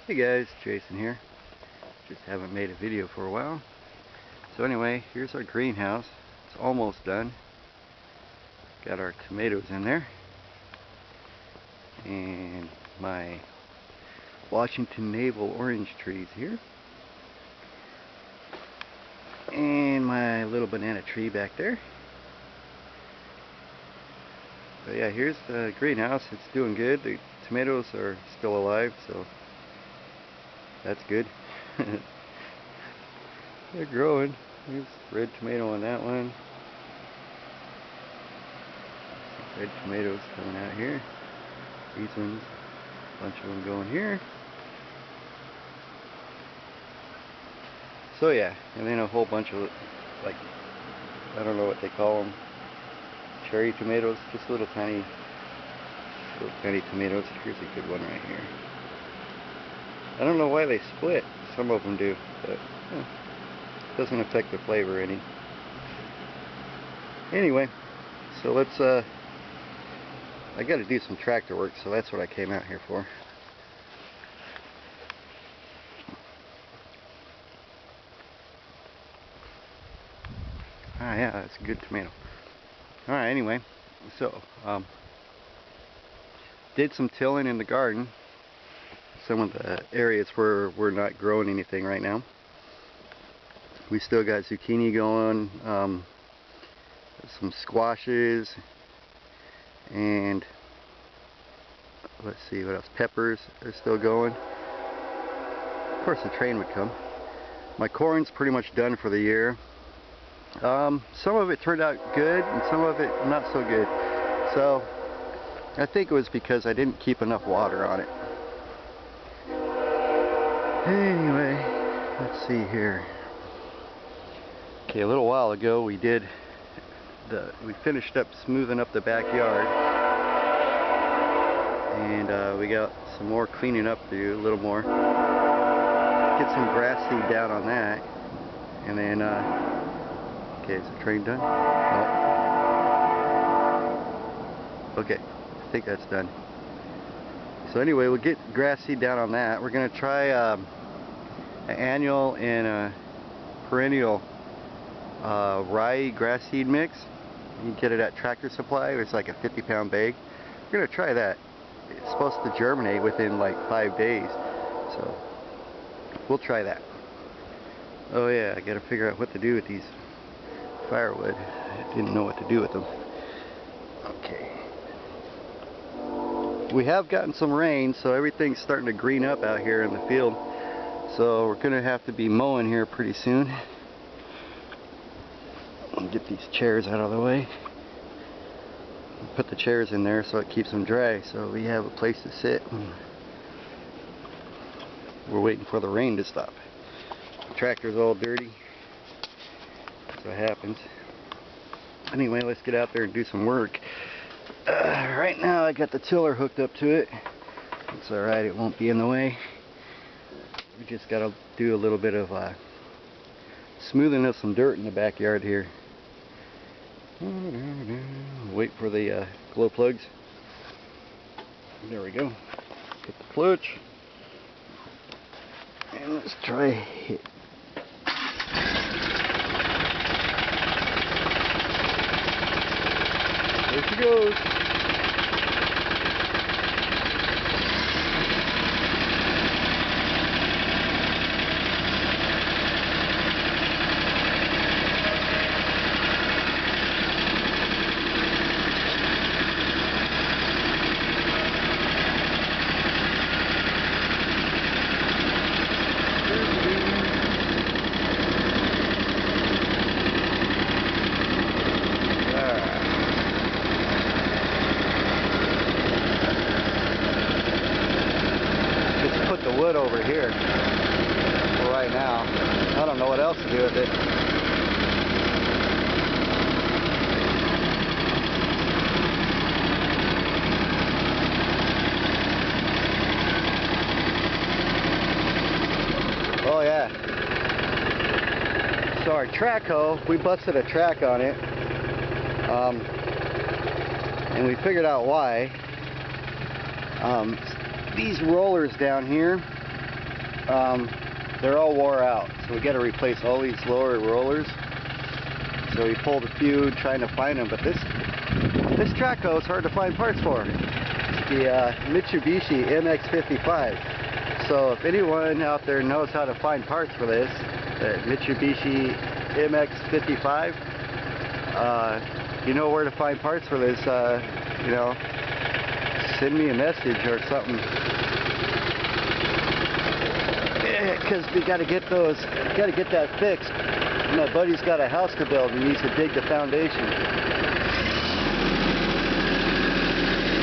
Hey guys, Jason here. Just haven't made a video for a while. So anyway, here's our greenhouse. It's almost done. Got our tomatoes in there. And my Washington navel orange trees here. And my little banana tree back there. So yeah, here's the greenhouse. It's doing good. The tomatoes are still alive, so that's good. They're growing. There's red tomato on that one. Red tomatoes coming out here. These ones, a bunch of them going here. So yeah, and then a whole bunch of, like, I don't know what they call them, cherry tomatoes, just little tiny tomatoes. Here's a good one right here. I don't know why they split. Some of them do, but it doesn't affect the flavor any. Anyway, so let's I got to do some tractor work, so that's what I came out here for. Ah, yeah, that's a good tomato. All right, anyway, so did some tilling in the garden. Some of the areas where we're not growing anything right now. We still got zucchini going, some squashes, and let's see what else. Peppers are still going. Of course, the train would come. My corn's pretty much done for the year. Some of it turned out good, and some of it not so good. So I think it was because I didn't keep enough water on it. Anyway, let's see here. Okay, a little while ago we finished up smoothing up the backyard, and we got some more cleaning up to do, a little more. Get some grass seed down on that, and then okay, is the train done? No. Okay, I think that's done. So anyway, we'll get grass seed down on that. We're going to try an annual and a perennial rye grass seed mix. You can get it at Tractor Supply. It's like a 50-pound bag. We're going to try that. It's supposed to germinate within like 5 days. So we'll try that. Oh yeah, I got to figure out what to do with these firewood. I didn't know what to do with them. Okay. We have gotten some rain, so everything's starting to green up out here in the field. So we're going to have to be mowing here pretty soon. I'll get these chairs out of the way. Put the chairs in there so it keeps them dry, so we have a place to sit. We're waiting for the rain to stop. The tractor's all dirty. That's what happens. Anyway, let's get out there and do some work. Right now I got the tiller hooked up to it. It's alright, it won't be in the way. We just got to do a little bit of smoothing of some dirt in the backyard here. Wait for the glow plugs. There we go. Get the clutch. And let's try it. There she goes. Put the wood over here for right now. I don't know what else to do with it. Oh yeah. So our track hoe, we busted a track on it. And we figured out why. These rollers down here they're all wore out, so we got to replace all these lower rollers. So we pulled a few trying to find them, but this Traco is hard to find parts for. It's the Mitsubishi MX-55. So if anyone out there knows how to find parts for this, the Mitsubishi MX-55, you know where to find parts for this, you know, send me a message or something. Because we got to get those, got to get that fixed. My buddy's got a house to build. He needs to dig the foundation.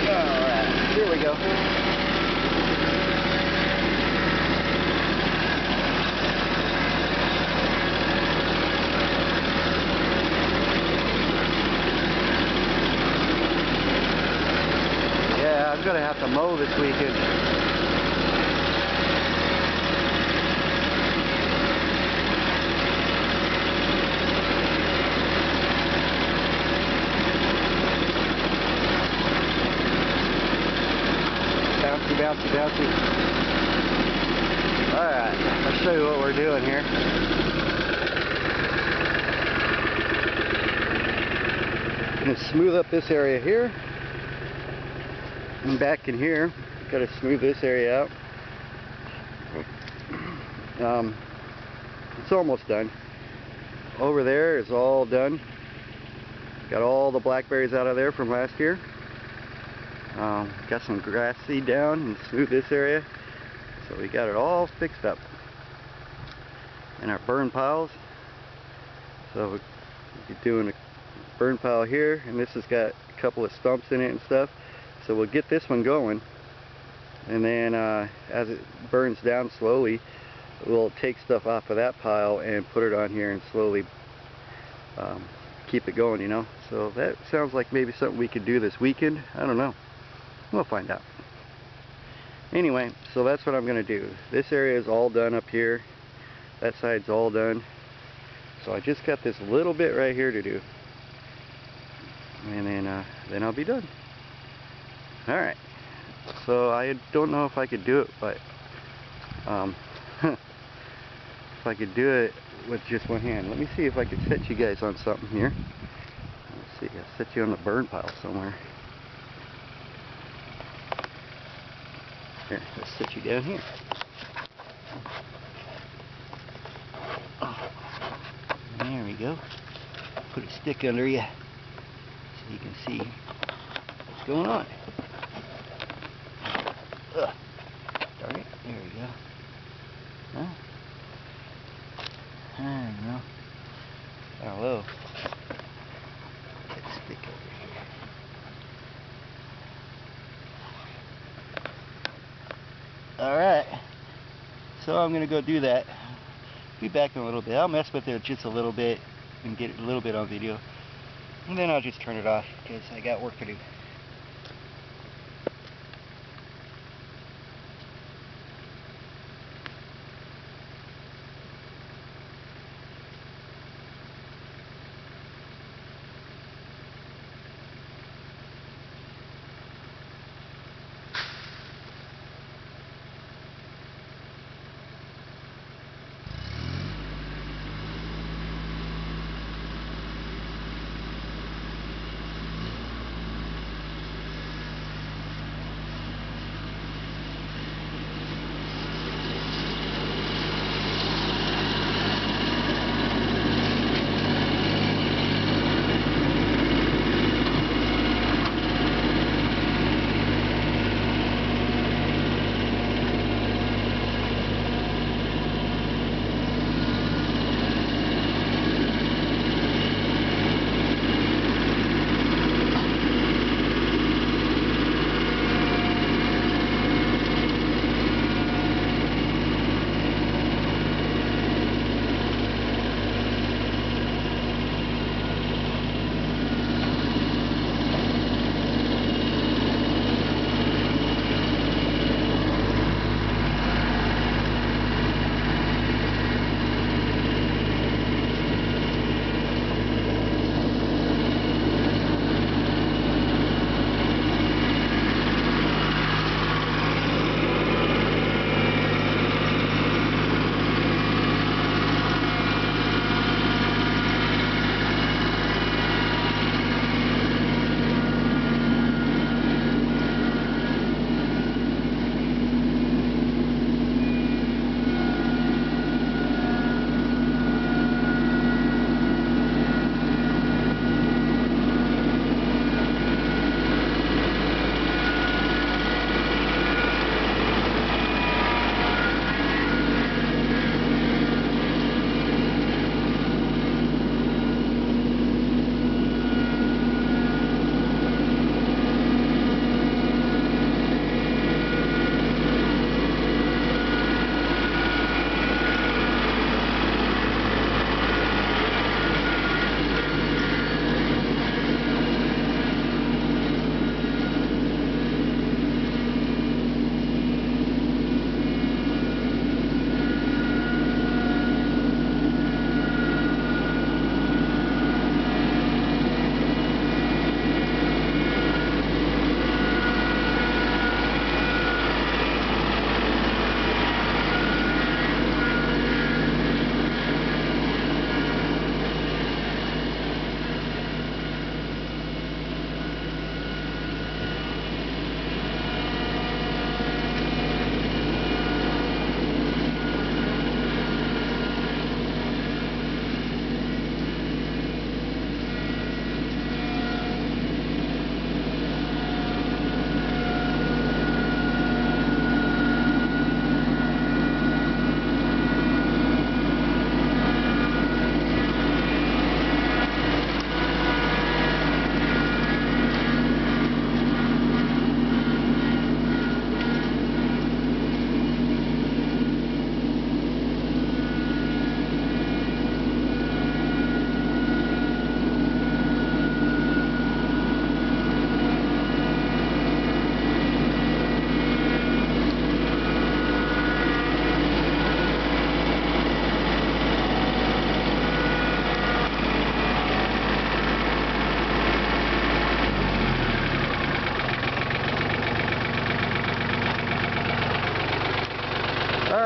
Alright, here we go. Yeah, I'm going to have to mow this weekend. Bouncy, bouncy. Alright, I'll show you what we're doing here. I'm going to smooth up this area here. And back in here, got to smooth this area out. It's almost done. Over there is all done. Got all the blackberries out of there from last year. Got some grass seed down and smooth this area, so we got it all fixed up. And our burn piles, so we're doing a burn pile here, and this has got a couple of stumps in it and stuff, so we'll get this one going, and then as it burns down slowly, we'll take stuff off of that pile and put it on here and slowly keep it going, you know. So that sounds like maybe something we could do this weekend. I don't know. We'll find out. Anyway, so that's what I'm going to do. This area is all done up here. That side's all done. So I just got this little bit right here to do. And then I'll be done. Alright. So I don't know if I could do it, but if I could do it with just one hand. Let me see if I could set you guys on something here. Let's see, I'll set you on the burn pile somewhere. Here, let's sit you down here. Oh, there we go. Put a stick under you so you can see what's going on. Ugh. Darn it. There we go. Huh? I don't know. Hello. Put that stick over here. Alright, so I'm going to go do that. Be back in a little bit. I'll mess with it just a little bit and get it a little bit on video. And then I'll just turn it off because I got work to do.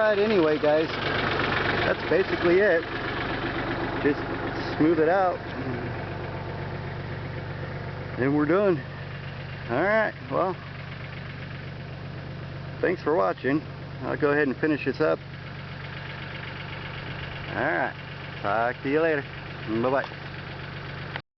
inside anyway, guys. That's basically it. Just smooth it out and we're done. Alright, well, thanks for watching. I'll go ahead and finish this up. Alright, talk to you later. Bye-bye.